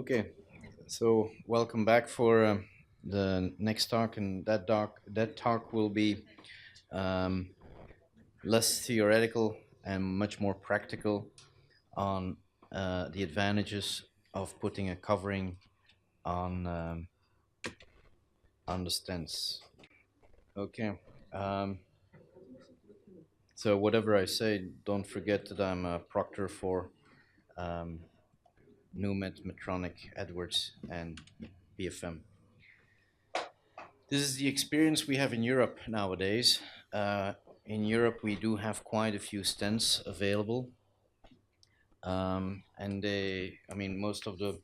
Okay, so welcome back for the next talk, and that talk will be um, less theoretical and much more practical on the advantages of putting a covering on on the stents. Okay, um, so whatever I say, don't forget that I'm a proctor for um, Numet, Medtronic, Edwards, and BFM. This is the experience we have in Europe nowadays. Uh, in Europe, we do have quite a few stents available, and I mean, most of the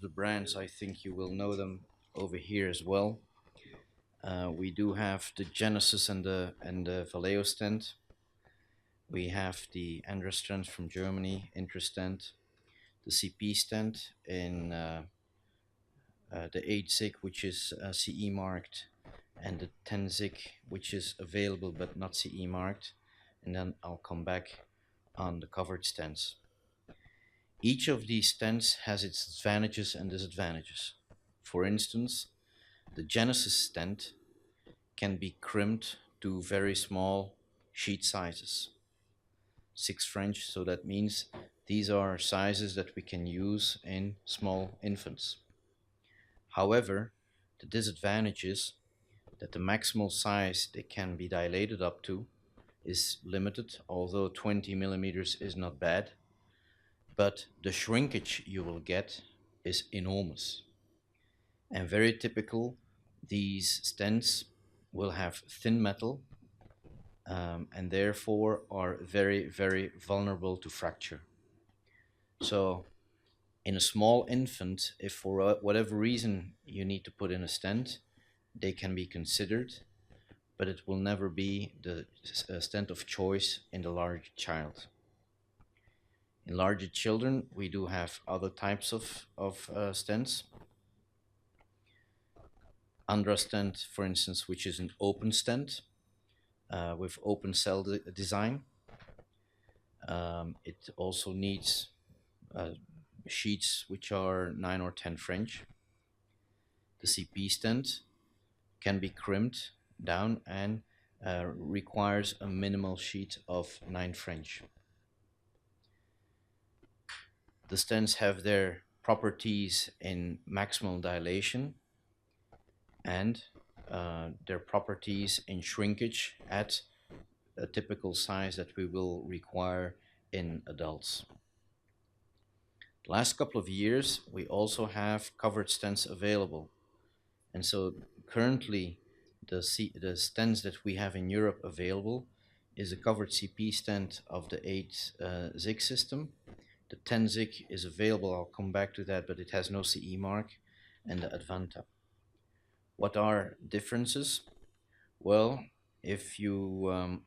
brands, I think you will know them over here as well. We do have the Genesis and the Valeo stent. We have the Andra stent from Germany, Intrastent, the CP stent in the 8-zig, which is CE marked, and the 10-zig, which is available but not CE marked. And then I'll come back on the covered stents. Each of these stents has its advantages and disadvantages. For instance, the Genesis stent can be crimped to very small sheet sizes, 6 French, so that means these are sizes that we can use in small infants. However, the disadvantage is that the maximal size they can be dilated up to is limited, although 20 millimeters is not bad, but the shrinkage you will get is enormous. And very typical, these stents will have thin metal and therefore are very, very vulnerable to fracture. So in a small infant, if for whatever reason you need to put in a stent, they can be considered, but it will never be the stent of choice in the large child. In larger children, we do have other types of stents. Andra stent, for instance, which is an open stent with open cell design. It also needs sheets which are 9 or 10 French. The CP stent can be crimped down and requires a minimal sheet of 9 French. The stents have their properties in maximal dilation and their properties in shrinkage at a typical size that we will require in adults. The last couple of years, we also have covered stents available. And so currently, the stents that we have in Europe available is a covered CP stent of the 8-zig system. The 10-zig is available, I'll come back to that, but it has no CE mark, and the Advanta. What are differences? Well, if you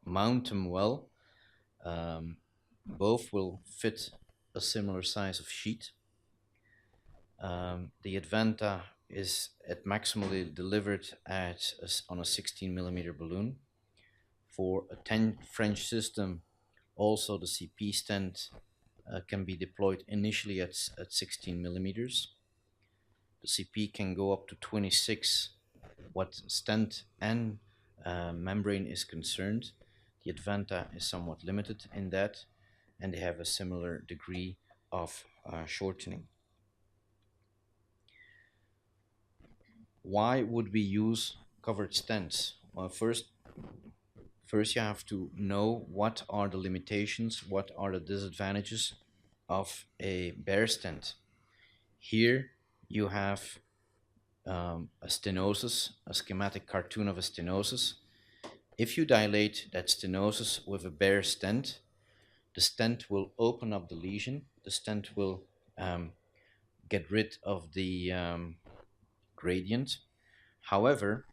mount them well, both will fit a similar size of sheet. The Advanta is at maximally delivered on a 16 millimeter balloon. For a 10 French system, also the CP stent can be deployed initially at 16 millimeters. The CP can go up to 26 what stent and membrane is concerned. The Advanta is somewhat limited in that, and they have a similar degree of shortening. Why would we use covered stents? Well, first you have to know what are the limitations, what are the disadvantages of a bare stent. Here you have a stenosis, a schematic cartoon of a stenosis. If you dilate that stenosis with a bare stent, the stent will open up the lesion. The stent will get rid of the gradient. However,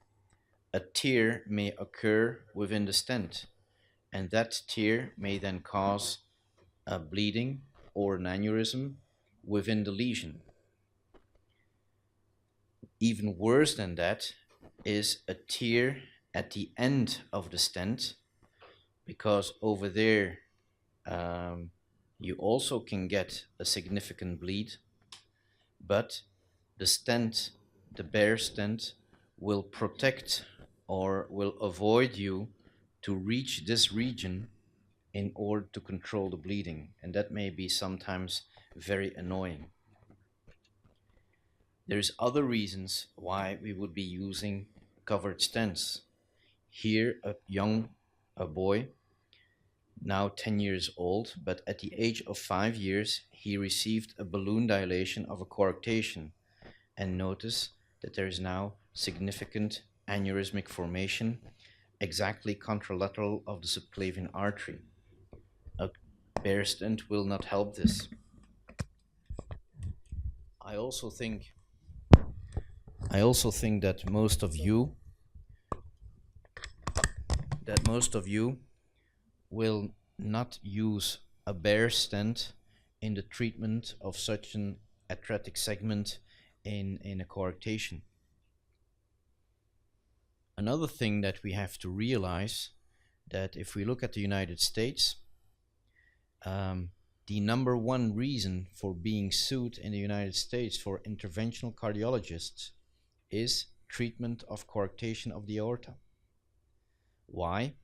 a tear may occur within the stent, and that tear may then cause a bleeding or an aneurysm within the lesion. Even worse than that is a tear at the end of the stent, because over there You also can get a significant bleed, but the stent, the bare stent, will protect or will avoid you to reach this region in order to control the bleeding, and that may be sometimes very annoying. There's other reasons why we would be using covered stents. Here, a boy, now 10 years old, but at the age of 5 years, he received a balloon dilation of a coarctation, and notice that there is now significant aneurysmic formation exactly contralateral of the subclavian artery. A bare stent will not help this. I also think that most of you will not use a bare stent in the treatment of such an atretic segment in a coarctation. Another thing that we have to realize, that if we look at the United States, the number one reason for being sued in the United States for interventional cardiologists is treatment of coarctation of the aorta. Why?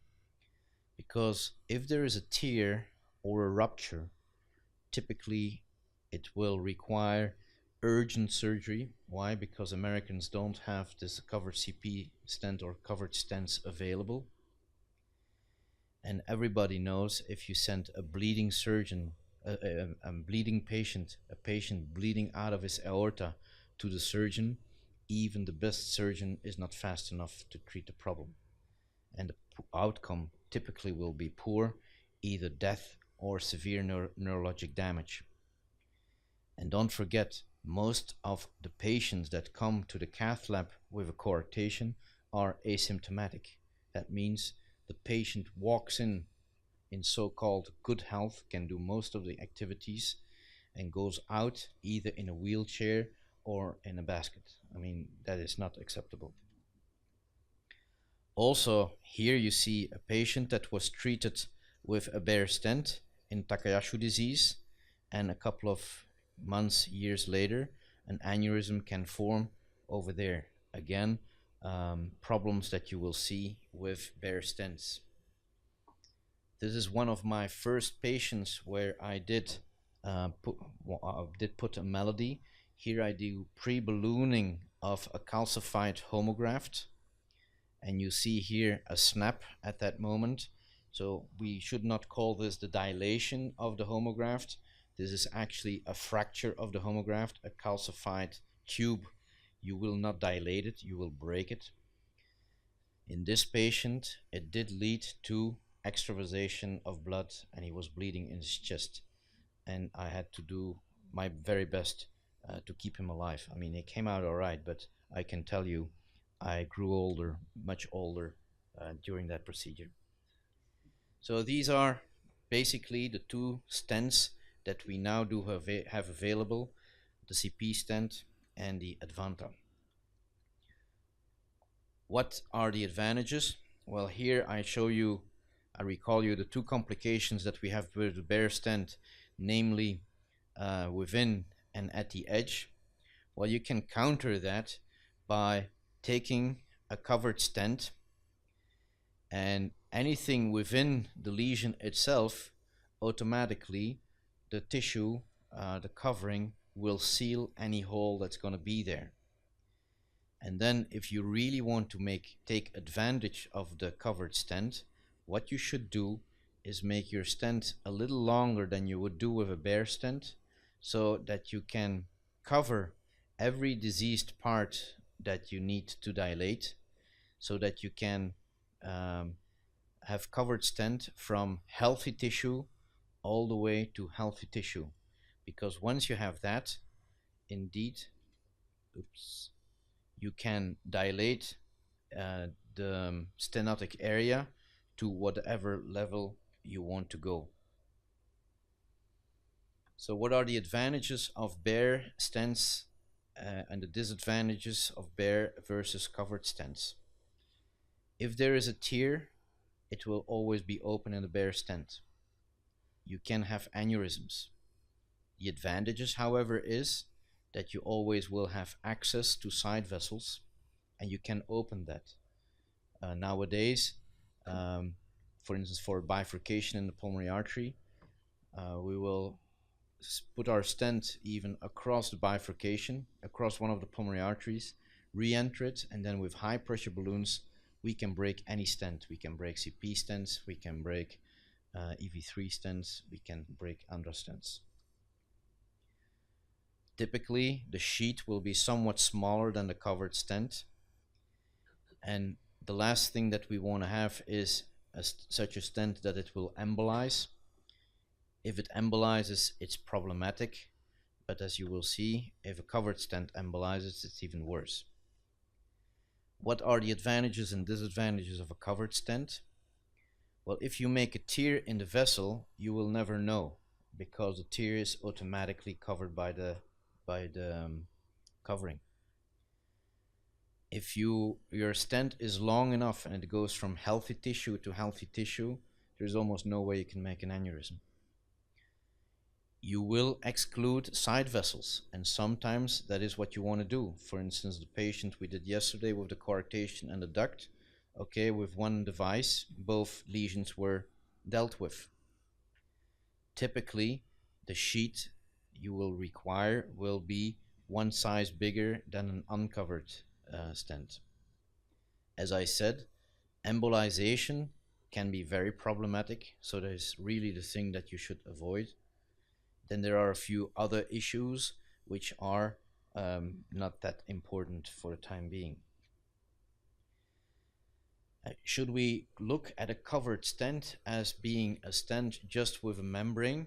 Because if there is a tear or a rupture, typically it will require urgent surgery. Why? Because Americans don't have this covered CP stent or covered stents available. And everybody knows if you send a bleeding surgeon, a bleeding patient, a patient bleeding out of his aorta to the surgeon, even the best surgeon is not fast enough to treat the problem. And the outcome typically will be poor, either death or severe neurologic damage. And don't forget, most of the patients that come to the cath lab with a coarctation are asymptomatic. That means the patient walks in so-called good health, can do most of the activities, and goes out either in a wheelchair or in a basket. I mean, that is not acceptable. Also, here you see a patient that was treated with a bare stent in Takayasu disease, and a couple of months, years later, an aneurysm can form over there. Again, problems that you will see with bare stents. This is one of my first patients where I did put a melody. Here I do pre-ballooning of a calcified homograft, and you see here a snap at that moment. So we should not call this the dilation of the homograft. This is actually a fracture of the homograft, a calcified tube. You will not dilate it, you will break it. In this patient, it did lead to extravasation of blood, and he was bleeding in his chest. And I had to do my very best to keep him alive. I mean, he came out all right, but I can tell you, I grew older, much older, during that procedure. So these are basically the two stents that we now do have available, the CP stent and the Advanta. What are the advantages? Well, here I recall you the two complications that we have with the bare stent, namely within and at the edge. Well, you can counter that by taking a covered stent, and anything within the lesion itself, automatically the tissue, the covering, will seal any hole that's going to be there. And then if you really want to take advantage of the covered stent, what you should do is make your stent a little longer than you would do with a bare stent, so that you can cover every diseased part that you need to dilate, so that you can have covered stent from healthy tissue all the way to healthy tissue. Because once you have that, indeed, you can dilate the stenotic area to whatever level you want to go. So what are the advantages of bare stents and the disadvantages of bare versus covered stents? If there is a tear, it will always be open in a bare stent. you can have aneurysms. The advantages, however, is that you always will have access to side vessels and you can open that. Nowadays, for instance, for bifurcation in the pulmonary artery, we will put our stent even across the bifurcation, across one of the pulmonary arteries, re-enter it, and then with high pressure balloons, we can break any stent. We can break CP stents, we can break EV3 stents, we can break Andra stents. Typically, the sheet will be somewhat smaller than the covered stent, and the last thing that we want to have is such a stent that it will embolize. If it embolizes, it's problematic, but as you will see, if a covered stent embolizes, it's even worse. What are the advantages and disadvantages of a covered stent? Well, if you make a tear in the vessel, you will never know, because the tear is automatically covered by the covering. If your stent is long enough and it goes from healthy tissue to healthy tissue, there's almost no way you can make an aneurysm. You will exclude side vessels, and sometimes that is what you want to do. For instance, the patient we did yesterday with the coarctation and the duct, okay, with one device, both lesions were dealt with. Typically, the sheet you will require will be one size bigger than an uncovered stent. As I said, embolization can be very problematic, so that is really the thing that you should avoid. Then there are a few other issues which are not that important for the time being. Should we look at a covered stent as being a stent just with a membrane?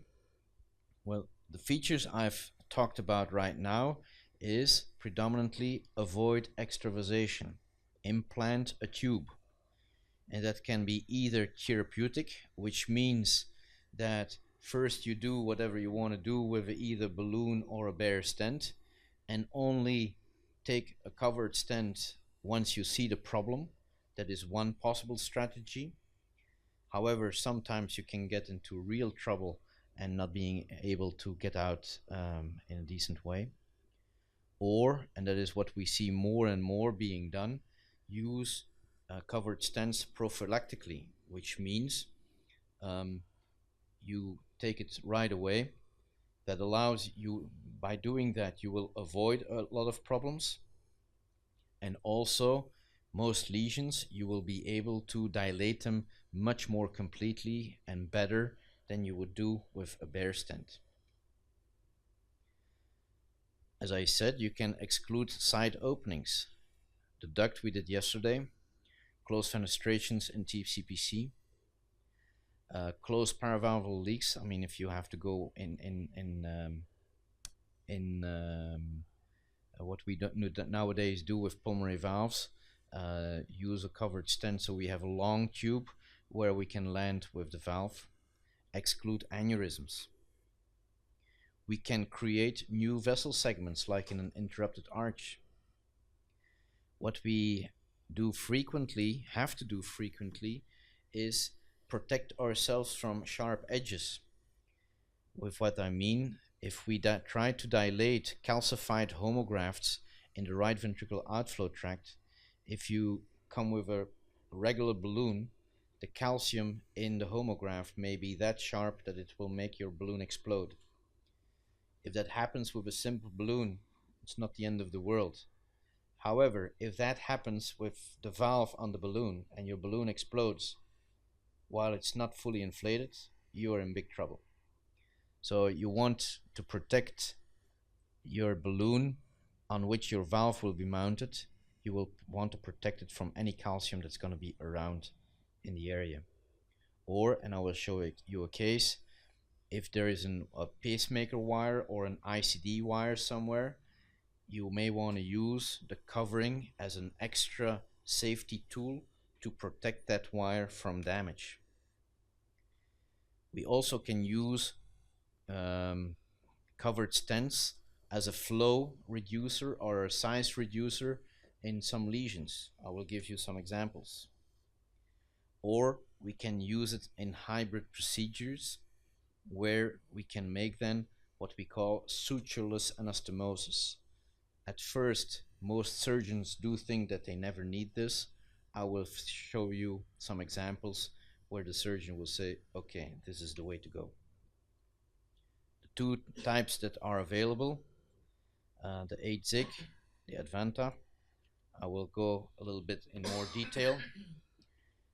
Well, the features I've talked about right now is predominantly avoid extravasation, implant a tube, and that can be either therapeutic, which means that first you do whatever you want to do with either balloon or a bare stent, and only take a covered stent once you see the problem. That is one possible strategy. However, sometimes you can get into real trouble and not being able to get out in a decent way. Or, and that is what we see more and more being done, use covered stents prophylactically, which means you take it right away. That allows you, by doing that, you will avoid a lot of problems, and also most lesions you will be able to dilate them much more completely and better than you would do with a bare stent. As I said, you can exclude side openings. The duct we did yesterday, closed fenestrations in TCPC, closed paravalvular leaks. I mean, if you have to go in what we nowadays do with pulmonary valves, use a covered stent so we have a long tube where we can land with the valve. Exclude aneurysms. We can create new vessel segments like in an interrupted arch. What we do frequently, have to do frequently, is protect ourselves from sharp edges. With what I mean, if we try to dilate calcified homografts in the right ventricular outflow tract, if you come with a regular balloon, the calcium in the homograft may be that sharp that it will make your balloon explode. If that happens with a simple balloon, it's not the end of the world. However, if that happens with the valve on the balloon and your balloon explodes while it's not fully inflated, you are in big trouble. So you want to protect your balloon on which your valve will be mounted. You will want to protect it from any calcium that's going to be around in the area. Or, and I will show you a case, if there is a pacemaker wire or an ICD wire somewhere, you may want to use the covering as an extra safety tool to protect that wire from damage. We also can use covered stents as a flow reducer or a size reducer in some lesions. I will give you some examples. Or we can use it in hybrid procedures where we can make then what we call sutureless anastomosis. At first, most surgeons do think that they never need this. I will show you some examples where the surgeon will say, okay, this is the way to go. The two types that are available, the 8-zig, the Advanta. I will go a little bit in more detail.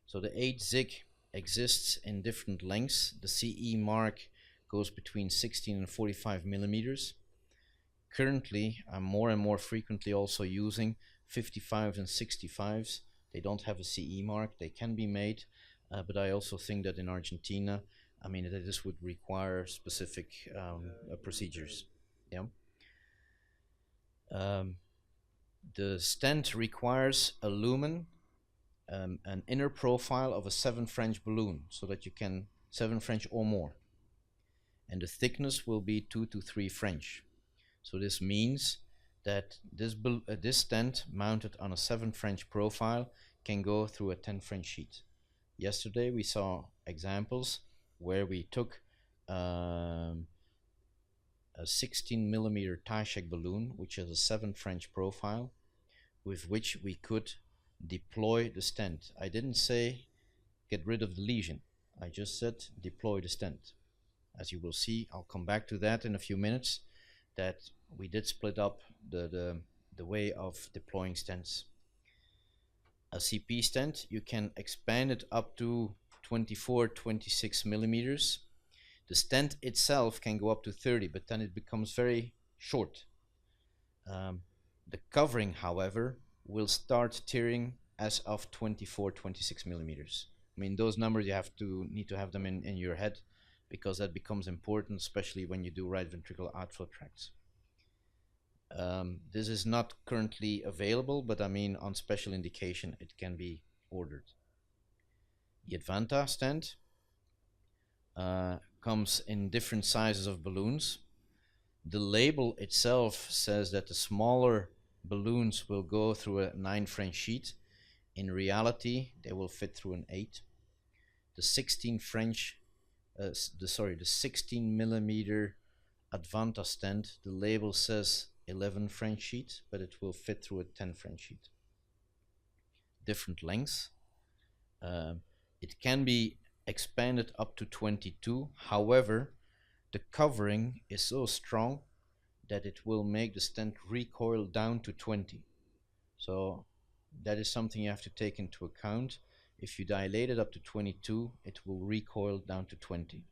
So the 8-zig exists in different lengths. The CE mark goes between 16 and 45 millimeters. Currently, I'm more and more frequently also using 55s and 65s. They don't have a CE mark. They can be made, but I also think that in Argentina, I mean, that this would require specific procedures. Yeah. The stent requires a lumen, an inner profile of a 7 French balloon, so that you can 7 French or more, and the thickness will be 2 to 3 French. So this means that this stent mounted on a 7 French profile can go through a 10 French sheet. Yesterday we saw examples where we took a 16 millimeter Tyshek balloon, which is a 7 French profile, with which we could deploy the stent. I didn't say get rid of the lesion. I just said deploy the stent. As you will see, I'll come back to that in a few minutes, that we did split up the way of deploying stents. A CP stent, you can expand it up to 24, 26 millimeters. The stent itself can go up to 30, but then it becomes very short. The covering, however, will start tearing as of 24, 26 millimeters. I mean, those numbers you need to have them in your head, because that becomes important, especially when you do right ventricular outflow tracts. This is not currently available, but I mean, on special indication, it can be ordered. The Advanta stent comes in different sizes of balloons. The label itself says that the smaller balloons will go through a 9 French sheet. In reality, they will fit through an 8. The 16 millimeter Advanta stent, the label says 11 French sheet, but it will fit through a 10 French sheet. Different lengths. It can be expanded up to 22. However, the covering is so strong that it will make the stent recoil down to 20. So that is something you have to take into account. If you dilate it up to 22, it will recoil down to 20.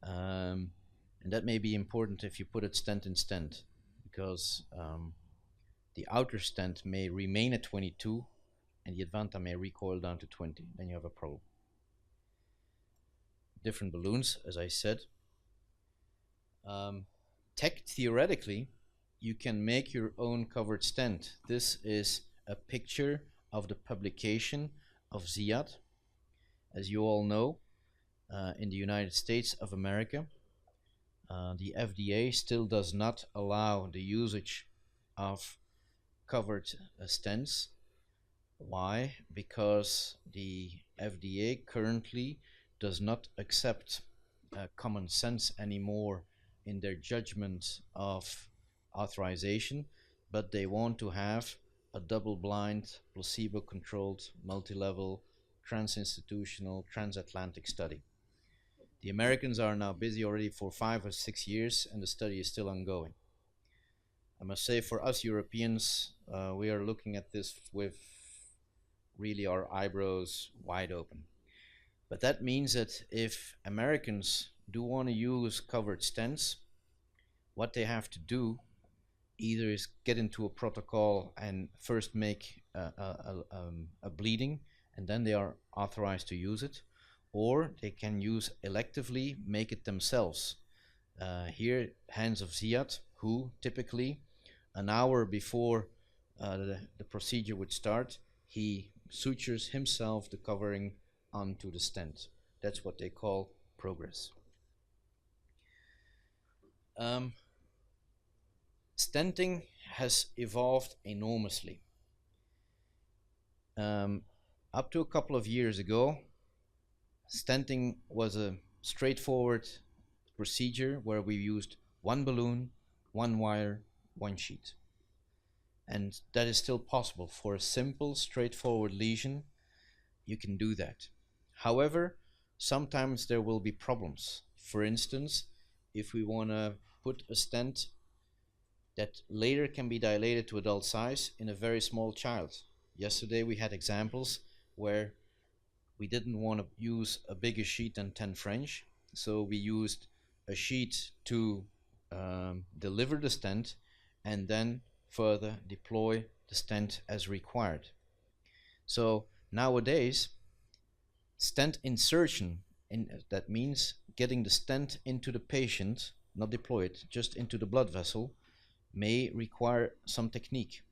And that may be important if you put it stent in stent, because the outer stent may remain at 22 and the Advanta may recoil down to 20. Then you have a problem. Different balloons, as I said. Theoretically, you can make your own covered stent. This is a picture of the publication of Ziyad. As you all know, in the United States of America, the FDA still does not allow the usage of covered stents. Why? Because the FDA currently does not accept common sense anymore in their judgment of authorization, but they want to have a double-blind, placebo-controlled, multi-level, trans-institutional, transatlantic study. The Americans are now busy already for 5 or 6 years, and the study is still ongoing. I must say, for us Europeans, we are looking at this with really our eyebrows wide open. But that means that if Americans do want to use covered stents, what they have to do either is get into a protocol and first make a bleeding, and then they are authorized to use it, or they can use electively, make it themselves. Here, Hans of Ziyad, who typically an hour before the procedure would start, he sutures himself the covering onto the stent. That's what they call progress. Stenting has evolved enormously. Up to a couple of years ago, stenting was a straightforward procedure where we used one balloon, one wire, one sheet. And that is still possible. For a simple, straightforward lesion, you can do that. However, sometimes there will be problems. For instance, if we want to put a stent that later can be dilated to adult size in a very small child. Yesterday we had examples where we didn't want to use a bigger sheet than 10 French, so we used a sheet to deliver the stent and then further deploy the stent as required. So nowadays, stent insertion, that means getting the stent into the patient, not deploy it, just into the blood vessel, may require some technique.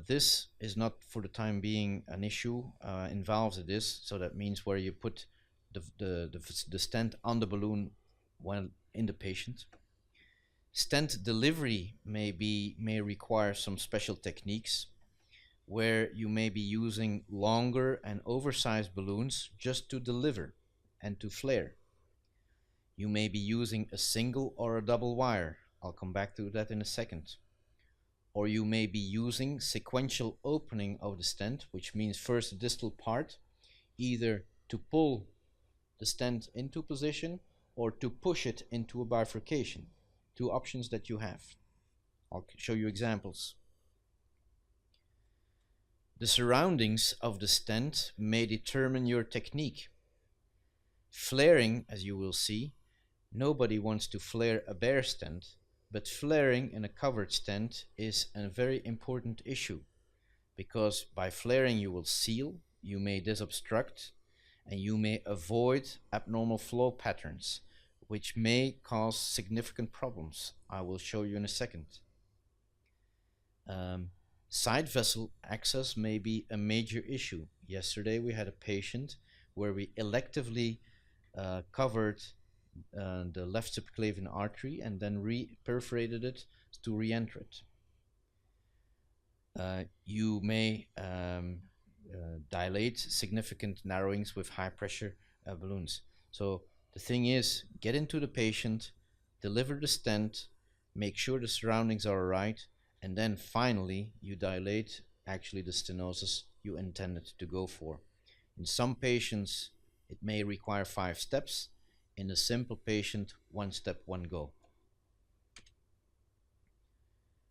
This is not for the time being an issue involved in this, so that means where you put the stent on the balloon while in the patient. Stent delivery may require some special techniques where you may be using longer and oversized balloons just to deliver and to flare. You may be using a single or a double wire. I'll come back to that in a second. Or you may be using sequential opening of the stent, which means first the distal part, either to pull the stent into position or to push it into a bifurcation. Two options that you have. I'll show you examples. The surroundings of the stent may determine your technique. Flaring, as you will see, nobody wants to flare a bare stent, but flaring in a covered stent is a very important issue, because by flaring you will seal, you may disobstruct, and you may avoid abnormal flow patterns, which may cause significant problems. I will show you in a second. Side vessel access may be a major issue. Yesterday we had a patient where we electively covered the left subclavian artery and then perforated it to re-enter it. You may dilate significant narrowings with high pressure balloons. So the thing is, get into the patient, deliver the stent, make sure the surroundings are alright, and then finally you dilate actually the stenosis you intended to go for. In some patients it may require 5 steps. In a simple patient, 1 step, 1 go.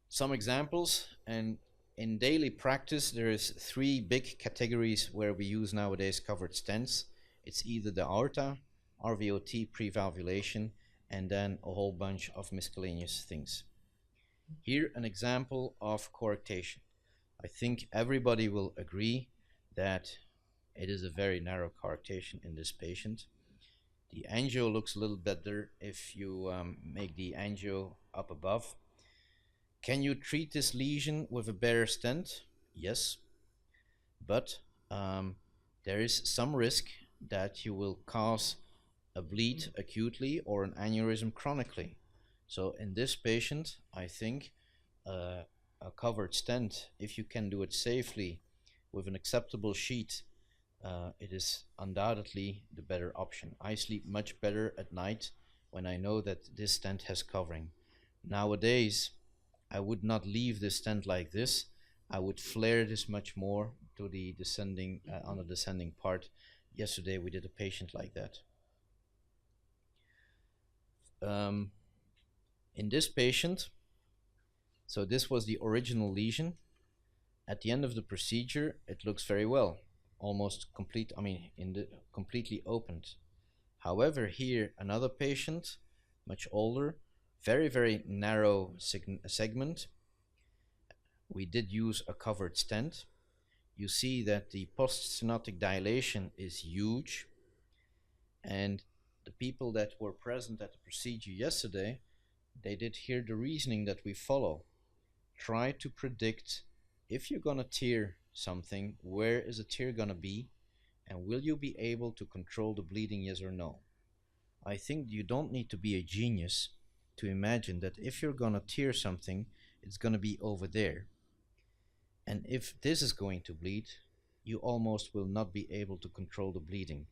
Some examples, and in daily practice there is 3 big categories where we use nowadays covered stents. It's either the aorta, RVOT prevalvulation, and then a whole bunch of miscellaneous things. Here an example of coarctation. I think everybody will agree that it is a very narrow coarctation in this patient. The angio looks a little better if you make the angio up above. Can you treat this lesion with a bare stent? Yes, but there is some risk that you will cause a bleed acutely or an aneurysm chronically. So in this patient, I think a covered stent, if you can do it safely with an acceptable sheet, it is undoubtedly the better option. I sleep much better at night when I know that this stent has covering. Nowadays, I would not leave this stent like this. I would flare this much more to the descending, on the descending part. Yesterday we did a patient like that. In this patient, so this was the original lesion. At the end of the procedure, it looks very well. Almost complete, completely opened. However, here another patient, much older, very narrow segment. We did use a covered stent. You see that the post-stenotic dilation is huge, and the people that were present at the procedure yesterday, they did hear the reasoning that we follow. Try to predict, if you're gonna tear something, where is the tear gonna be, and will you be able to control the bleeding, yes or no? I think you don't need to be a genius to imagine that if you're gonna tear something, it's gonna be over there. And if this is going to bleed, you almost will not be able to control the bleeding,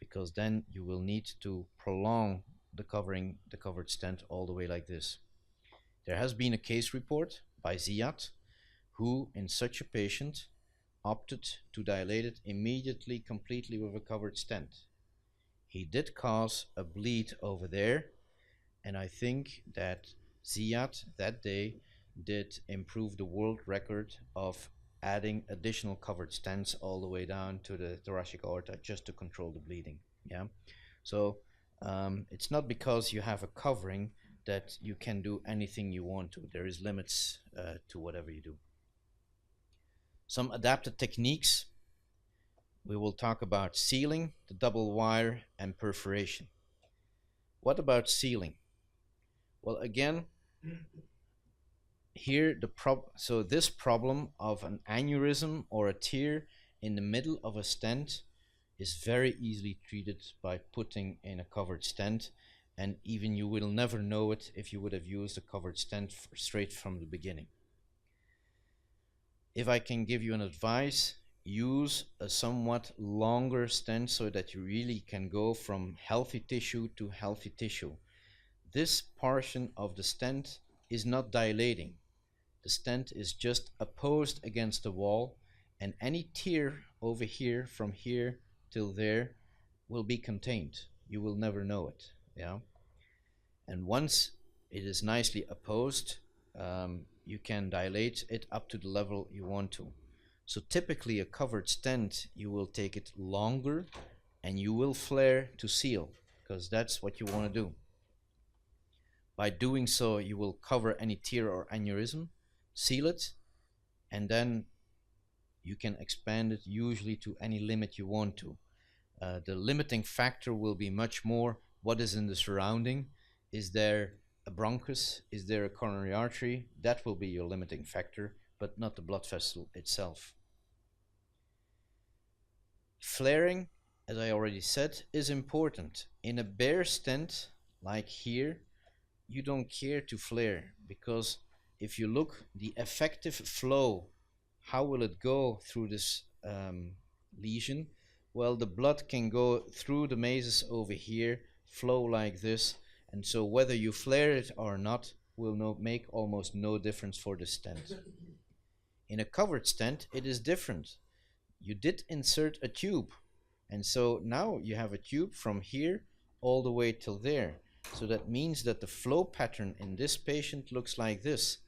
because then you will need to prolong the covered stent all the way like this. There has been a case report by Ziad, who in such a patient opted to dilate it immediately completely with a covered stent. He did cause a bleed over there, and I think that Ziad that day did improve the world record of adding additional covered stents all the way down to the thoracic aorta just to control the bleeding. Yeah, so it's not because you have a covering that you can do anything you want to. There is limits to whatever you do. Some adapted techniques. We will talk about sealing, the double wire, and perforation. What about sealing? Well, again, here so this problem of an aneurysm or a tear in the middle of a stent is very easily treated by putting in a covered stent, and even you will never know it if you would have used a covered stent straight from the beginning. If I can give you an advice, use a somewhat longer stent so that you really can go from healthy tissue to healthy tissue. This portion of the stent is not dilating. The stent is just opposed against the wall, and any tear over here from here till there will be contained. You will never know it. Yeah. And once it is nicely opposed, you can dilate it up to the level you want to. So typically a covered stent, you will take it longer and you will flare to seal, because that's what you want to do. By doing so, you will cover any tear or aneurysm, seal it, and then you can expand it usually to any limit you want to. The limiting factor will be much more what is in the surrounding. Is there a bronchus? Is there a coronary artery? That will be your limiting factor, but not the blood vessel itself. Flaring, as I already said, is important. In a bare stent, like here, you don't care to flare, because if you look, the effective flow, how will it go through this lesion? Well, the blood can go through the mazes over here, flow like this, and so whether you flare it or not will make almost no difference for the stent. In a covered stent, it is different. You did insert a tube, and so now you have a tube from here all the way till there. So that means that the flow pattern in this patient looks like this.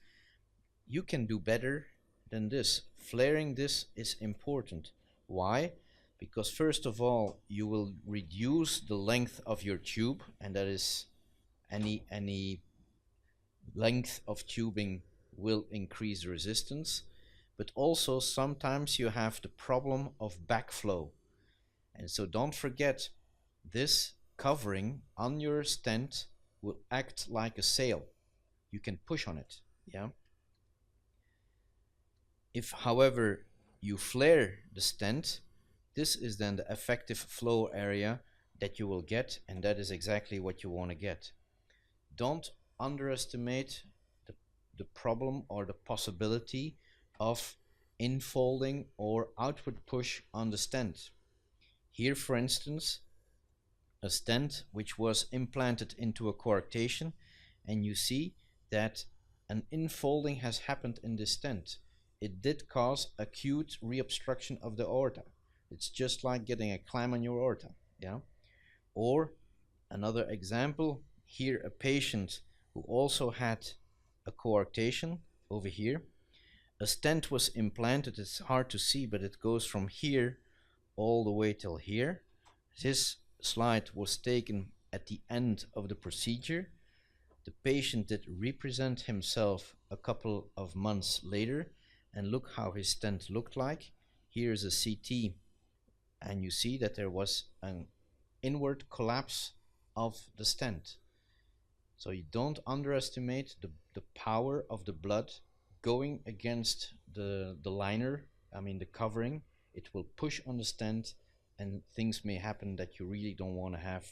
You can do better than this. Flaring this is important. Why? Because first of all, you will reduce the length of your tube, and that is any length of tubing will increase resistance. But also sometimes you have the problem of backflow. And so don't forget, this covering on your stent will act like a sail. You can push on it. Yeah. If, however, you flare the stent, this is then the effective flow area that you will get, and that is exactly what you want to get. Don't underestimate the problem or the possibility of infolding or outward push on the stent. Here, for instance, a stent which was implanted into a coarctation, and you see that an infolding has happened in this stent. It did cause acute reobstruction of the aorta. It's just like getting a clamp on your aorta. Yeah. Or another example, here a patient who also had a coarctation over here. A stent was implanted. It's hard to see, but it goes from here all the way till here. This slide was taken at the end of the procedure. The patient did represent himself a couple of months later, and look how his stent looked like. Here's a CT, and you see that there was an inward collapse of the stent. So you don't underestimate the power of the blood going against the liner, the covering. It will push on the stent, and things may happen that you really don't want to have,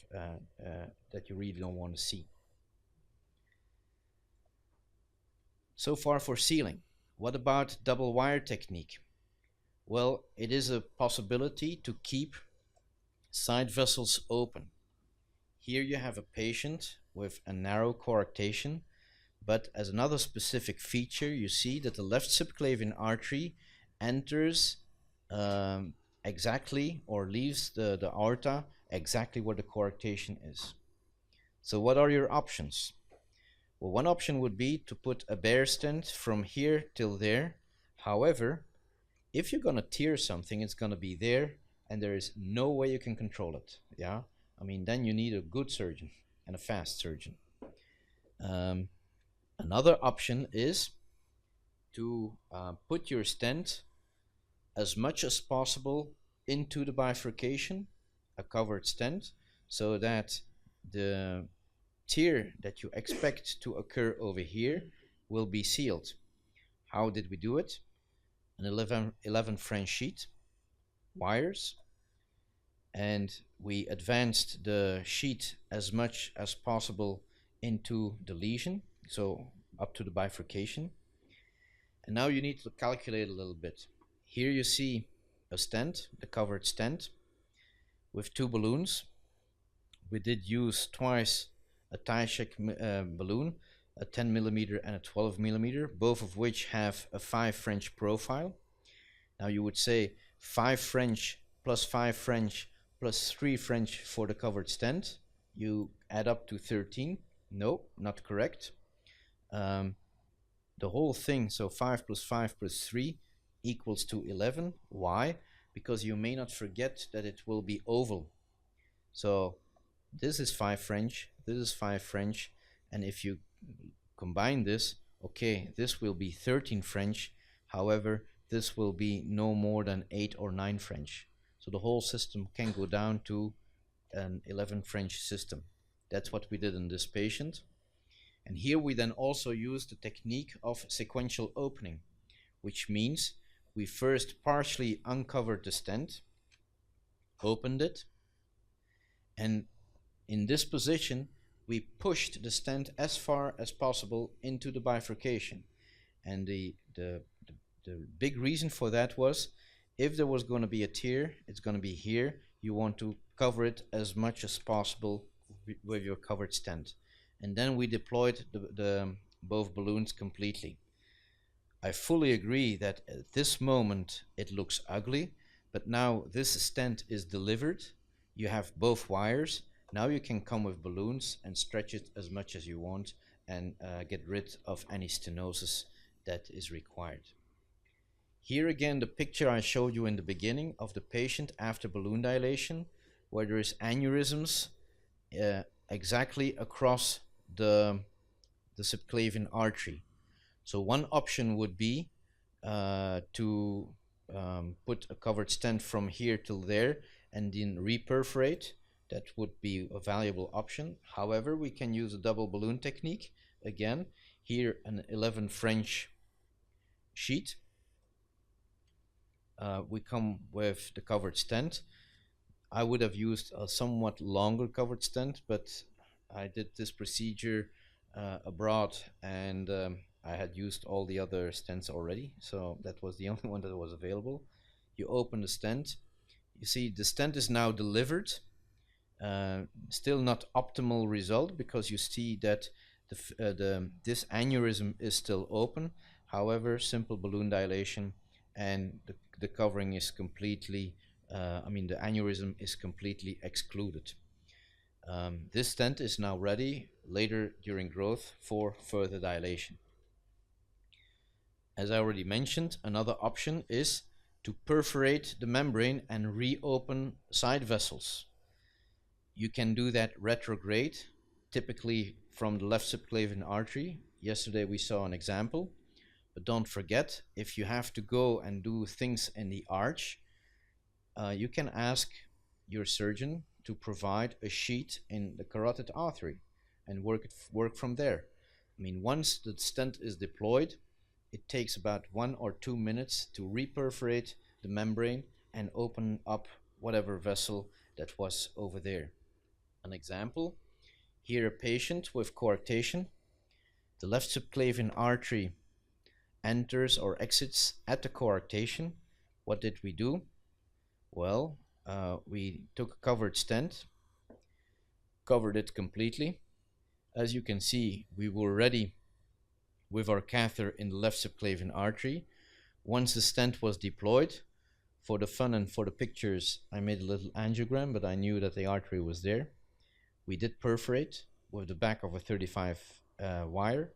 that you really don't want to see. So far for sealing. What about double wire technique? Well, it is a possibility to keep Side vessels open. Here you have a patient with a narrow coarctation, but as another specific feature, you see that the left subclavian artery enters exactly, or leaves the aorta exactly where the coarctation is. So what are your options? Well, one option would be to put a bare stent from here till there. However, if you're gonna tear something, it's gonna be there, and there is no way you can control it. Yeah, I mean, then you need a good surgeon and a fast surgeon. Another option is to put your stent as much as possible into the bifurcation, a covered stent, so that the tear that you expect to occur over here will be sealed. How did we do it? An 11 French sheet, wires, and we advanced the sheet as much as possible into the lesion, so up to the bifurcation. And now you need to calculate a little bit. Here you see a stent, the covered stent, with two balloons. We did use twice a Tyshek balloon, a 10 millimeter and a 12 millimeter, both of which have a 5 French profile. Now you would say 5 French plus 5 French plus 3 French for the covered stent. You add up to 13. No, not correct. The whole thing, so 5 plus 5 plus 3 equals to 11. Why? Because you may not forget that it will be oval. So this is 5 French, this is 5 French, and if you combine this, okay, this will be 13 French. However, this will be no more than 8 or 9 French. So the whole system can go down to an 11 French system. That's what we did in this patient. And here we then also use the technique of sequential opening, which means we first partially uncovered the stent, opened it, and in this position we pushed the stent as far as possible into the bifurcation. And the big reason for that was, if there was going to be a tear, it's going to be here. You want to cover it as much as possible with your covered stent. And then we deployed the both balloons completely. I fully agree that at this moment it looks ugly, but now this stent is delivered. You have both wires. Now you can come with balloons and stretch it as much as you want and get rid of any stenosis that is required. Here again, the picture I showed you in the beginning of the patient after balloon dilation, where there is aneurysms exactly across the subclavian artery. So one option would be to put a covered stent from here till there and then reperforate. That would be a valuable option. However, we can use a double balloon technique. Again, here an 11 French sheet. We come with the covered stent. I would have used a somewhat longer covered stent, but I did this procedure abroad, and I had used all the other stents already, so that was the only one that was available. You open the stent. You see the stent is now delivered. Still not optimal result, because you see that this aneurysm is still open. However, simple balloon dilation, and the covering is completely, the aneurysm is completely excluded. This stent is now ready later during growth for further dilation. As I already mentioned, another option is to perforate the membrane and reopen side vessels. You can do that retrograde, typically from the left subclavian artery. Yesterday we saw an example, but don't forget, if you have to go and do things in the arch, you can ask your surgeon to provide a sheet in the carotid artery and work from there. I mean, once the stent is deployed, it takes about 1 or 2 minutes to reperforate the membrane and open up whatever vessel that was over there. An example, here a patient with coarctation. The left subclavian artery enters or exits at the coarctation. What did we do? Well, we took a covered stent, covered it completely. As you can see, we were ready with our catheter in the left subclavian artery. Once the stent was deployed, for the fun and for the pictures, I made a little angiogram, but I knew that the artery was there. We did perforate with the back of a 35 wire,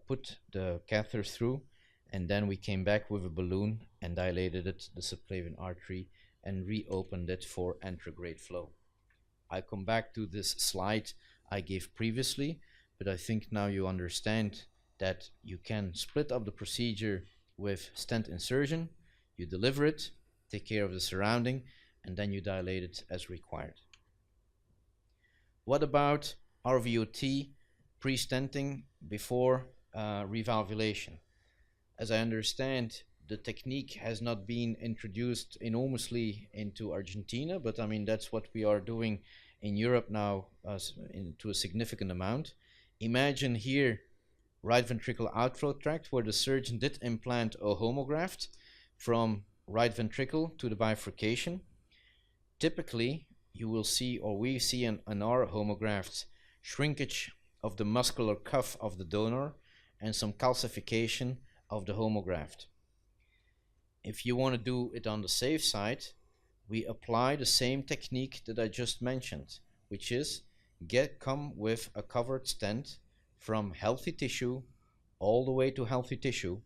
put the catheter through, and then we came back with a balloon and dilated it, the subclavian artery, and reopened it for anterograde flow. I'll come back to this slide I gave previously, but I think now you understand that you can split up the procedure with stent insertion, you deliver it, take care of the surrounding, and then you dilate it as required. What about RVOT pre-stenting before revalvulation? As I understand, the technique has not been introduced enormously into Argentina, but I mean, that's what we are doing in Europe now to a significant amount. Imagine here right ventricular outflow tract where the surgeon did implant a homograft from right ventricle to the bifurcation. Typically, you will see, or we see in our homografts, shrinkage of the muscular cuff of the donor and some calcification of the homograft. If you want to do it on the safe side, we apply the same technique that I just mentioned, which is come with a covered stent from healthy tissue all the way to healthy tissue,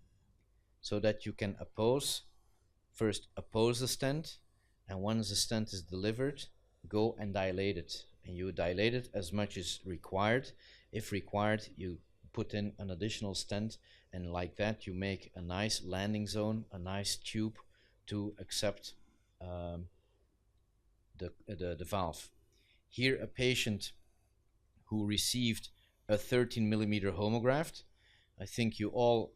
so that you can first oppose the stent, and once the stent is delivered, go and dilate it. And you dilate it as much as required. If required, you put in an additional stent, and like that you make a nice landing zone, a nice tube to accept the valve. Here a patient who received a 13 millimeter homograft. I think you all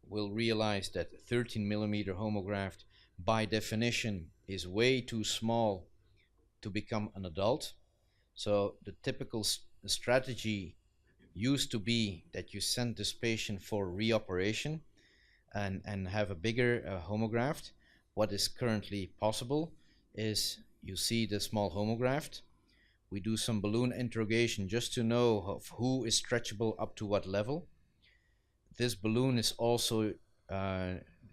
will realize that 13 millimeter homograft by definition is way too small to become an adult. So the typical strategy used to be that you send this patient for reoperation and have a bigger homograft. What is currently possible is you see the small homograft. We do some balloon interrogation just to know of who is stretchable up to what level. This balloon is also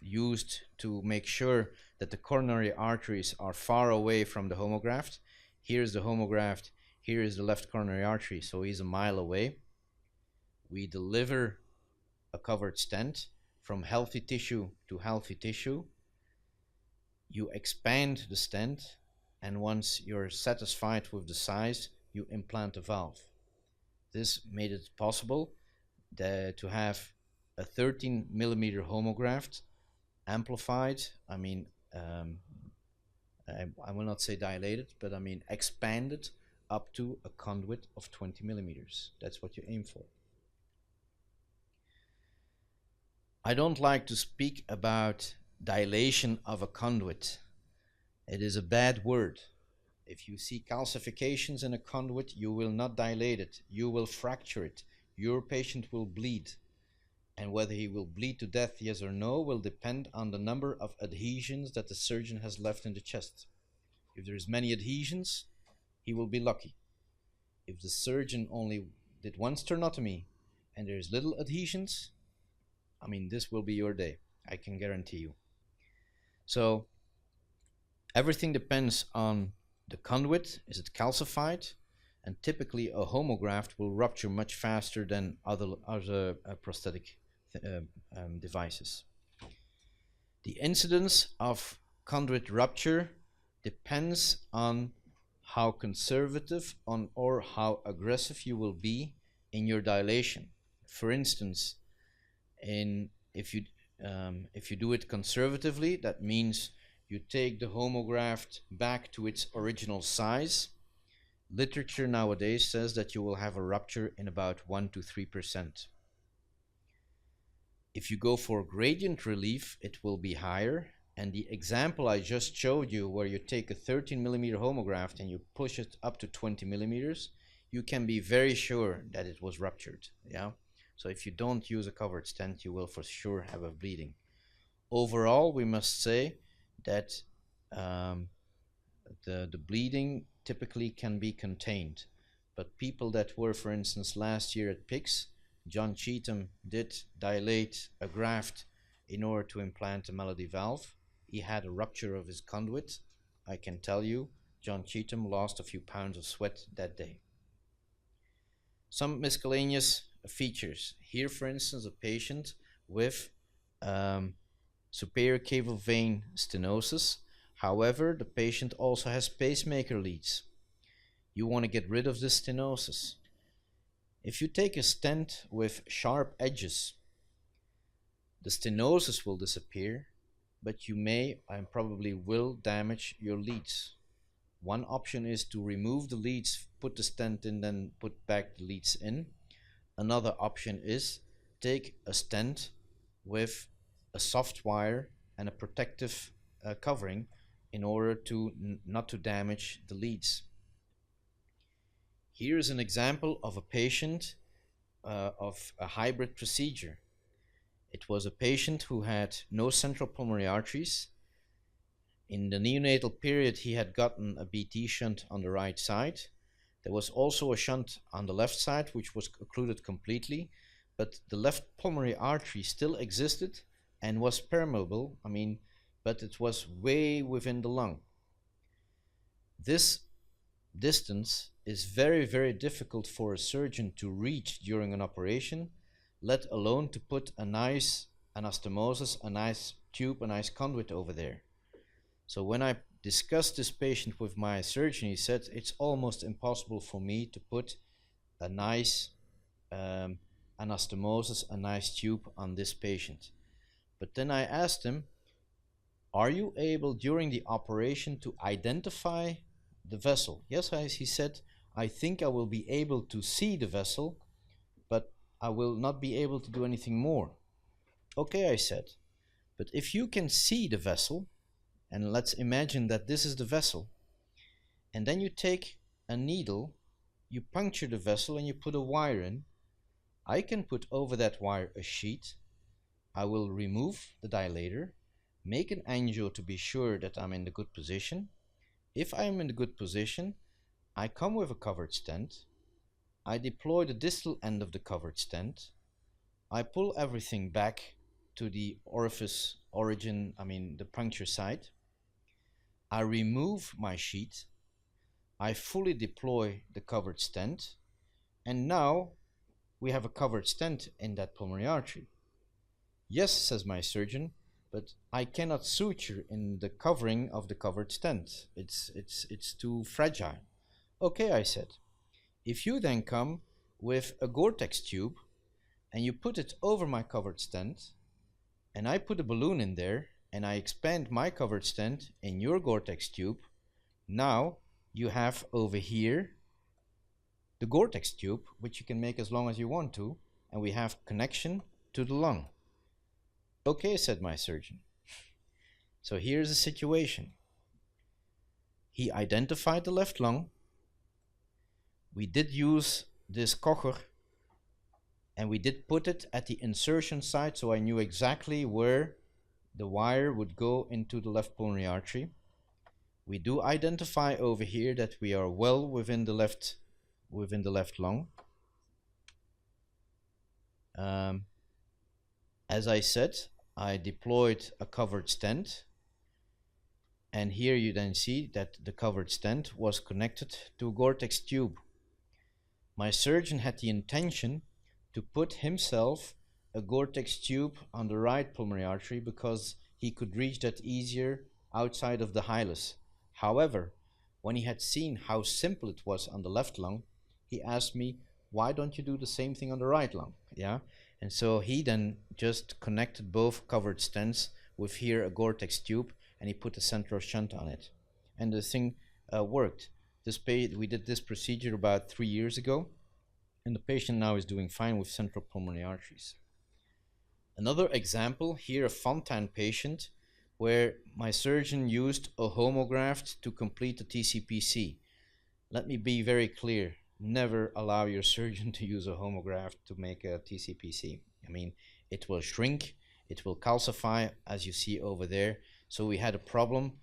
used to make sure that the coronary arteries are far away from the homograft. Here's the homograft, here is the left coronary artery, so he's a mile away. We deliver a covered stent from healthy tissue to healthy tissue. You expand the stent, and once you're satisfied with the size, you implant a valve. This made it possible to have a 13 millimeter homograft amplified. I mean, I will not say dilated, but I mean expanded up to a conduit of 20 millimeters. That's what you aim for. I don't like to speak about dilation of a conduit. It is a bad word. If you see calcifications in a conduit, you will not dilate it. You will fracture it. Your patient will bleed. And whether he will bleed to death, yes or no, will depend on the number of adhesions that the surgeon has left in the chest. If there's many adhesions, he will be lucky. If the surgeon only did one sternotomy and there's little adhesions, I mean, this will be your day, I can guarantee you. So everything depends on the conduit. Is it calcified? And typically a homograft will rupture much faster than other prosthetic devices. The incidence of conduit rupture depends on how conservative or how aggressive you will be in your dilation. For instance, if you do it conservatively, that means you take the homograft back to its original size. Literature nowadays says that you will have a rupture in about 1 to 3%. If you go for gradient relief, it will be higher. And the example I just showed you, where you take a 13 millimeter homograft and you push it up to 20 millimeters, you can be very sure that it was ruptured. Yeah. So if you don't use a covered stent, you will for sure have a bleeding. Overall, we must say that the bleeding typically can be contained. But people that were, for instance, last year at PICS, John Cheetham did dilate a graft in order to implant a Melody valve. He had a rupture of his conduit. I can tell you, John Cheetham lost a few pounds of sweat that day. Some miscellaneous features. Here, for instance, a patient with superior caval vein stenosis. However, the patient also has pacemaker leads. You want to get rid of this stenosis. If you take a stent with sharp edges, the stenosis will disappear, but you may and probably will damage your leads. One option is to remove the leads, put the stent in, then put back the leads in. Another option is take a stent with a soft wire and a protective covering in order to not to damage the leads. Here is an example of a patient of a hybrid procedure. It was a patient who had no central pulmonary arteries. In the neonatal period, he had gotten a BT shunt on the right side. There was also a shunt on the left side, which was occluded completely, but the left pulmonary artery still existed and was permeable, but it was way within the lung. This distance is very, very difficult for a surgeon to reach during an operation, let alone to put a nice anastomosis, a nice tube, a nice conduit over there. So when I discussed this patient with my surgeon, he said it's almost impossible for me to put a nice anastomosis, a nice tube on this patient. But then I asked him, are you able during the operation to identify the vessel? Yes, he said, I think I will be able to see the vessel, but I will not be able to do anything more. Okay, I said, but if you can see the vessel, and let's imagine that this is the vessel, and then you take a needle, you puncture the vessel and you put a wire in, I can put over that wire a sheet. I will remove the dilator, make an angio to be sure that I'm in the good position. If I'm in the good position, I come with a covered stent, I deploy the distal end of the covered stent, I pull everything back to the orifice origin, the puncture site, I remove my sheet, I fully deploy the covered stent, and now we have a covered stent in that pulmonary artery. Yes, says my surgeon, but I cannot suture in the covering of the covered stent. It's too fragile. Okay, I said, if you then come with a Gore-Tex tube and you put it over my covered stent and I put a balloon in there and I expand my covered stent in your Gore-Tex tube, now you have over here the Gore-Tex tube, which you can make as long as you want to, and we have connection to the lung. Okay, said my surgeon. So here's the situation. He identified the left lung. We did use this Kocher and we did put it at the insertion site, so I knew exactly where the wire would go into the left pulmonary artery. We do identify over here that we are well within the left lung. As I said, I deployed a covered stent, and here you then see that the covered stent was connected to a Gore-Tex tube. My surgeon had the intention to put himself a Gore-Tex tube on the right pulmonary artery because he could reach that easier outside of the hilus. However, when he had seen how simple it was on the left lung, he asked me, why don't you do the same thing on the right lung? Yeah, and so he then just connected both covered stents with here a Gore-Tex tube, and he put a central shunt on it, and the thing worked. We did this procedure about 3 years ago, and the patient now is doing fine with central pulmonary arteries. Another example, here a Fontan patient where my surgeon used a homograft to complete the TCPC. Let me be very clear, never allow your surgeon to use a homograft to make a TCPC. It will shrink, it will calcify, as you see over there. So we had a problem.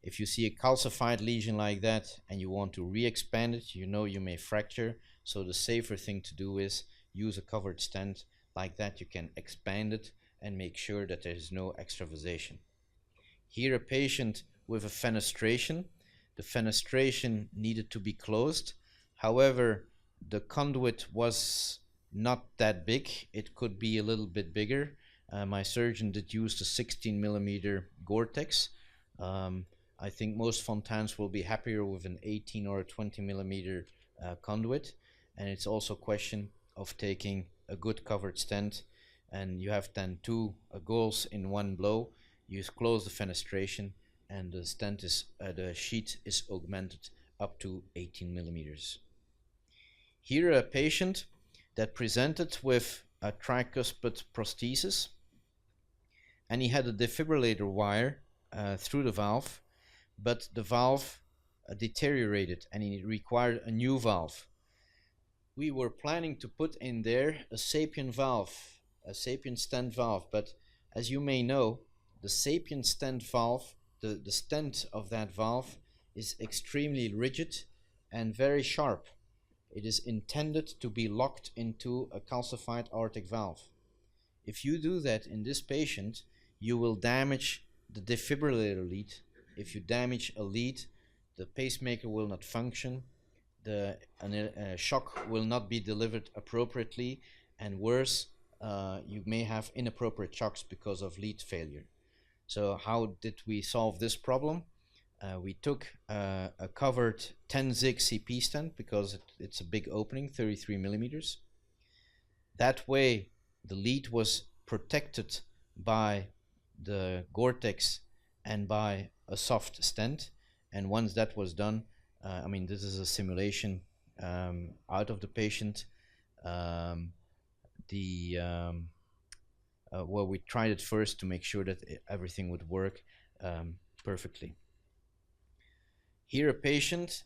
If you see a calcified lesion like that and you want to re-expand it, you know you may fracture. So the safer thing to do is use a covered stent. Like that you can expand it and make sure that there is no extravasation. Here a patient with a fenestration. The fenestration needed to be closed. However, the conduit was not that big. It could be a little bit bigger. My surgeon did use the 16 millimeter Gore-Tex. I think most Fontans will be happier with an 18 or a 20 millimeter conduit. And it's also a question of taking a good covered stent, and you have then two goals in one blow. You close the fenestration and the stent is the sheet is augmented up to 18 millimeters. Here a patient that presented with a tricuspid prosthesis, and he had a defibrillator wire through the valve, but the valve deteriorated and he required a new valve. We were planning to put in there a sapien valve, a sapien stent valve, but as you may know, the sapien stent valve, the stent of that valve is extremely rigid and very sharp. It is intended to be locked into a calcified aortic valve. If you do that in this patient, you will damage the defibrillator lead. If you damage a lead, the pacemaker will not function, the shock will not be delivered appropriately, and worse, you may have inappropriate shocks because of lead failure. So how did we solve this problem? We took a covered 10 zig CP stent because it's a big opening, 33 millimeters. That way the lead was protected by the Gore-Tex and by a soft stent, and once that was done, I mean, this is a simulation out of the patient, where we tried it first to make sure that everything would work perfectly. Here a patient,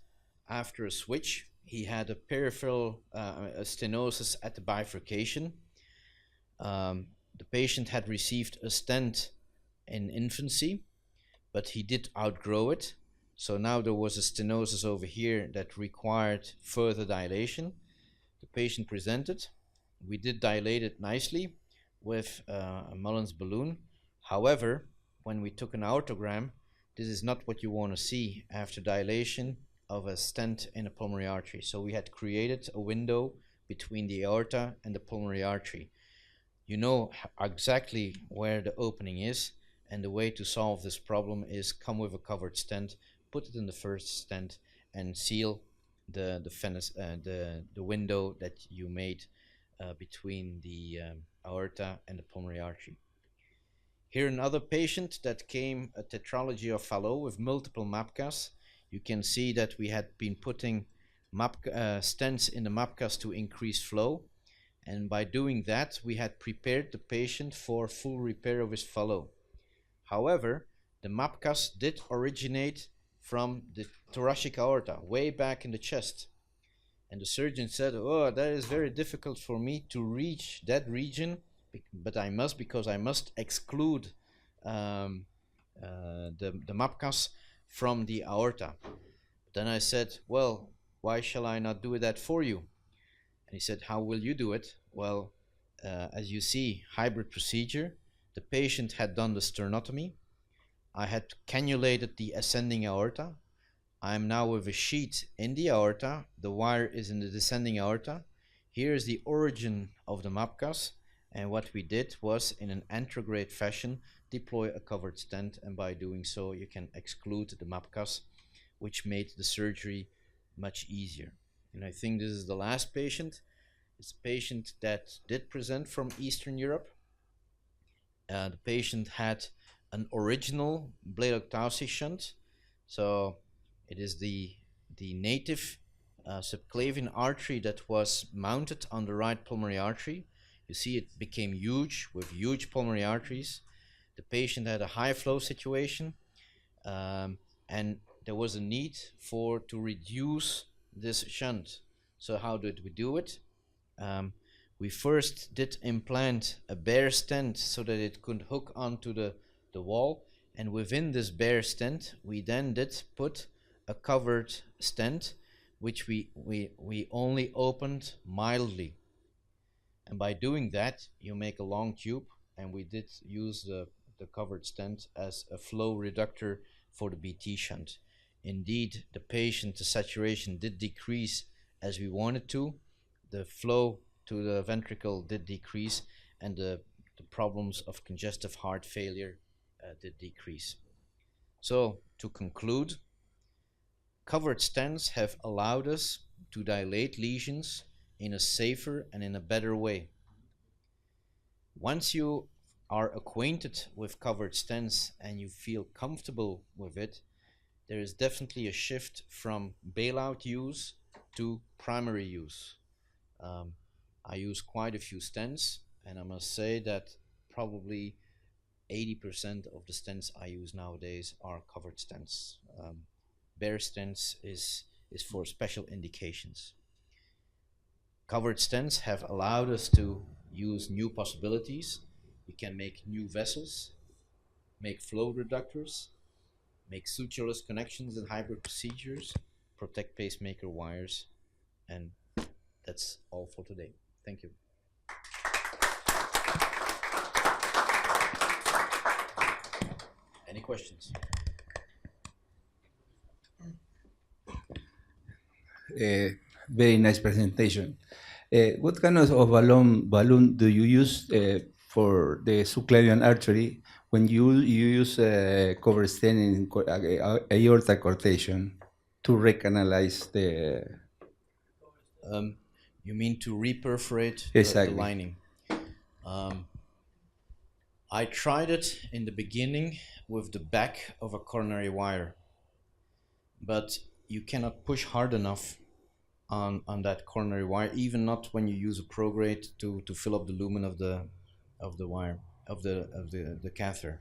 after a switch, he had a peripheral stenosis at the bifurcation. The patient had received a stent in infancy, but he did outgrow it. So now there was a stenosis over here that required further dilation. The patient presented. We did dilate it nicely with a Mullins balloon. However, when we took an aortogram, this is not what you want to see after dilation of a stent in a pulmonary artery. So we had created a window between the aorta and the pulmonary artery. You know exactly where the opening is, and the way to solve this problem is come with a covered stent, put it in the first stent, and seal the window that you made between the aorta and the pulmonary artery. Here another patient that came a tetralogy of Fallot with multiple MAPCAs. You can see that we had been putting stents in the MAPCAs to increase flow, and by doing that we had prepared the patient for full repair of his Fallot. However, the MAPCAs did originate from the thoracic aorta, way back in the chest. And the surgeon said, oh, that is very difficult for me to reach that region, but I must, because I must exclude the MAPCAs from the aorta. Then I said, well, why shall I not do that for you? And he said, how will you do it? Well, as you see, hybrid procedure. The patient had done the sternotomy. I had cannulated the ascending aorta. I am now with a sheet in the aorta. The wire is in the descending aorta. Here is the origin of the MAPCAs. And what we did was, in an anterograde fashion, deploy a covered stent. And by doing so, you can exclude the MAPCAs, which made the surgery much easier. And I think this is the last patient. It's a patient that did present from Eastern Europe. The patient had an original Blalock-Taussig shunt. So it is the native subclavian artery that was mounted on the right pulmonary artery. You see it became huge with huge pulmonary arteries. The patient had a high flow situation, and there was a need to reduce this shunt. So how did we do it? We first did implant a bare stent so that it could hook onto the wall, And within this bare stent, we then did put a covered stent, which we only opened mildly. And by doing that, you make a long tube, and we did use the covered stent as a flow reductor for the BT shunt. Indeed, the patient, the saturation did decrease as we wanted to. The flow to the ventricle did decrease, and the problems of congestive heart failure did decrease. So, to conclude, covered stents have allowed us to dilate lesions in a safer and in a better way. Once you are acquainted with covered stents and you feel comfortable with it, there is definitely a shift from bailout use to primary use. I use quite a few stents, and I must say that probably 80% of the stents I use nowadays are covered stents. Bare stents is for special indications. Covered stents have allowed us to use new possibilities. We can make new vessels, make flow reductors, make sutureless connections in hybrid procedures, protect pacemaker wires, and that's all for today. Thank you. Any questions? Very nice presentation. What kind of balloon do you use for the subclavian artery when you use cover stent in aorta cortation to recanalize the? You mean to reperforate Exactly. the lining? I tried it in the beginning with the back of a coronary wire, but you cannot push hard enough on that coronary wire, even not when you use a prograde to fill up the lumen of the wire of the catheter.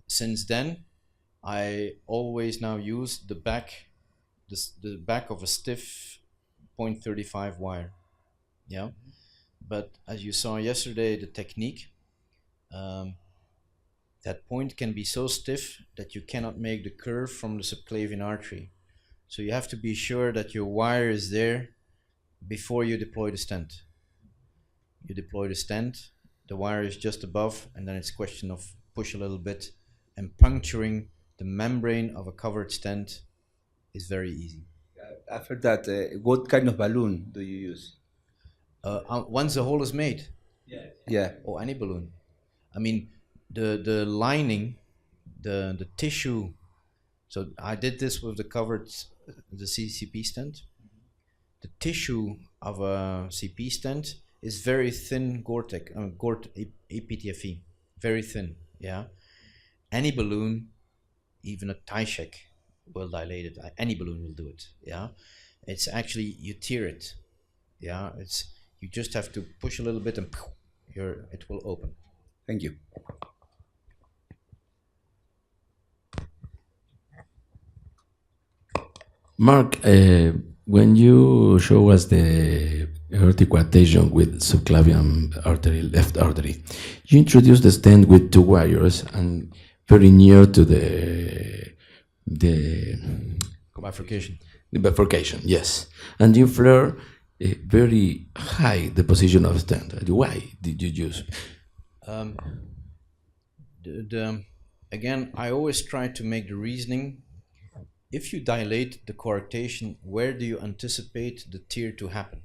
Since then, I always now use the back of a stiff 0.35 wire. Yeah, but as you saw yesterday, the technique, that point can be so stiff that you cannot make the curve from the subclavian artery. So you have to be sure that your wire is there before you deploy the stent. You deploy the stent, the wire is just above, and then it's a question of push a little bit, and puncturing the membrane of a covered stent is very easy. After that, what kind of balloon do you use? Once the hole is made, Yeah. or any balloon. I mean, the lining, the tissue. So I did this with the CCP stent. The tissue of a CP stent is very thin Gore-Tex, EPTFE, very thin. Yeah. Any balloon, even a Tyshek, will dilate it. Any balloon will do it. Yeah. It's actually, you tear it. Yeah. You just have to push a little bit and it will open. Thank you. Mark, when you show us the aortic coarctation with subclavian artery, left artery, you introduce the stent with two wires and very near to the Bifurcation. The bifurcation, yes. And you flare very high the position of stent. Why did you use? Again, I always try to make the reasoning. If you dilate the coarctation, where do you anticipate the tear to happen?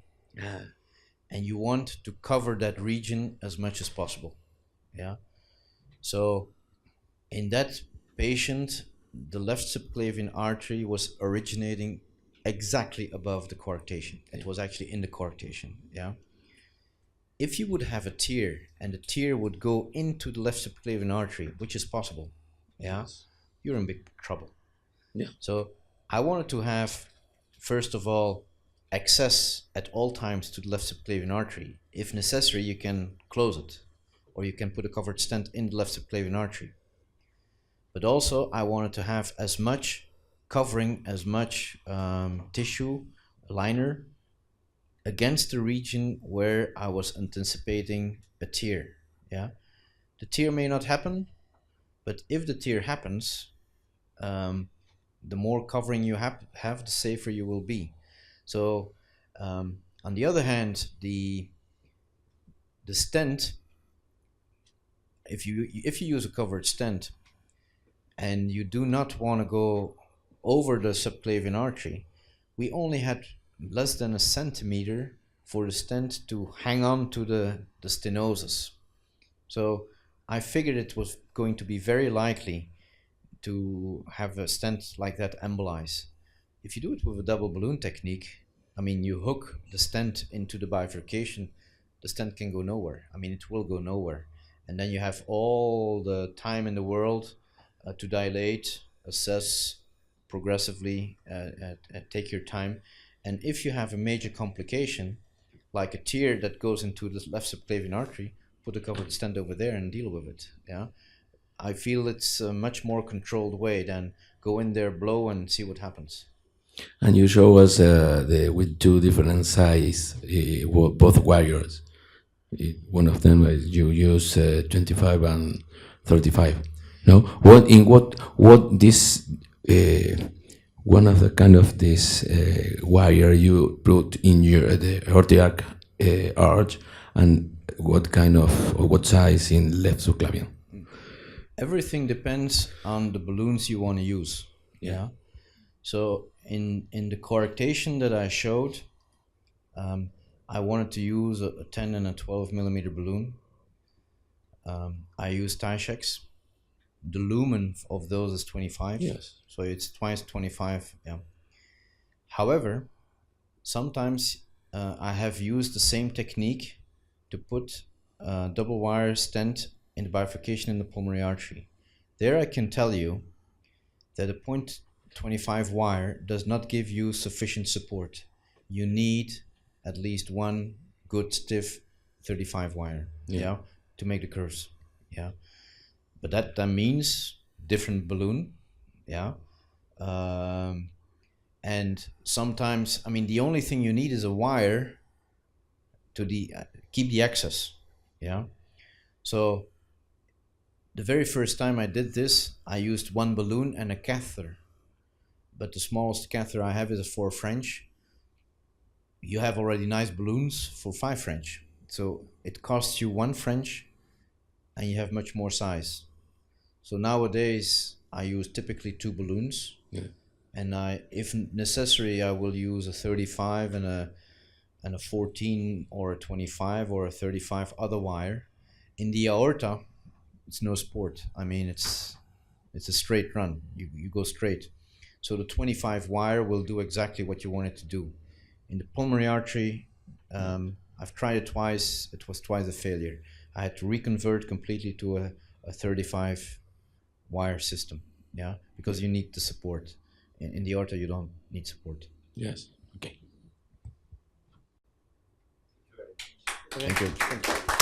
And you want to cover that region as much as possible. Yeah. So in that patient, the left subclavian artery was originating exactly above the coarctation. It was actually in the coarctation. Yeah. If you would have a tear and the tear would go into the left subclavian artery, which is possible, yeah, you're in big trouble. Yeah. So I wanted to have, first of all, access at all times to the left subclavian artery. If necessary, you can close it, or you can put a covered stent in the left subclavian artery. But also, I wanted to have as much covering, as much tissue, liner, against the region where I was anticipating a tear. Yeah, the tear may not happen, But if the tear happens, the more covering you have, the safer you will be. So on the other hand, the stent, if you use a covered stent and you do not want to go over the subclavian artery, we only had less than a centimeter for the stent to hang on to the stenosis. So I figured it was going to be very likely to have a stent like that embolize. If you do it with a double balloon technique, I mean, you hook the stent into the bifurcation, the stent can go nowhere. I mean, it will go nowhere. And then you have all the time in the world to dilate, assess progressively, take your time. And if you have a major complication, like a tear that goes into the left subclavian artery, put a covered stent over there and deal with it. Yeah, I feel it's a much more controlled way than go in there, blow, and see what happens. And you show us with two different size, both wires. One of them you use 25 and 35. No, what this one of the kind of this wire you put in your the aortic arch, and what kind of or what size in left subclavian? Everything depends on the balloons you want to use. Yeah. So in the coarctation that I showed, I wanted to use a 10 and a 12 millimeter balloon. I used Tychex. The lumen of those is 25. Yes. So it's twice 25. Yeah. However, sometimes I have used the same technique to put a double wire stent in the bifurcation in the pulmonary artery. There I can tell you that a 0.25 wire does not give you sufficient support. You need at least one good stiff 35 wire, yeah, to make the curves, yeah. But that means different balloon, yeah. And sometimes, I mean, the only thing you need is a wire to keep the access, yeah. So the very first time I did this, I used one balloon and a catheter. But the smallest catheter I have is a 4 French. You have already nice balloons for 5 French. So it costs you 1 French and you have much more size. So nowadays I use typically 2 balloons. Yeah. And if necessary, I will use a 35 and a 14 or a 25 or a 35 other wire. In the aorta, it's no sport. I mean, it's a straight run. You go straight. So the 25 wire will do exactly what you want it to do. In the pulmonary artery, I've tried it twice. It was twice a failure. I had to reconvert completely to a 35 wire system. Yeah, because you need the support. In the aorta, you don't need support. Yes. Okay. Thank you.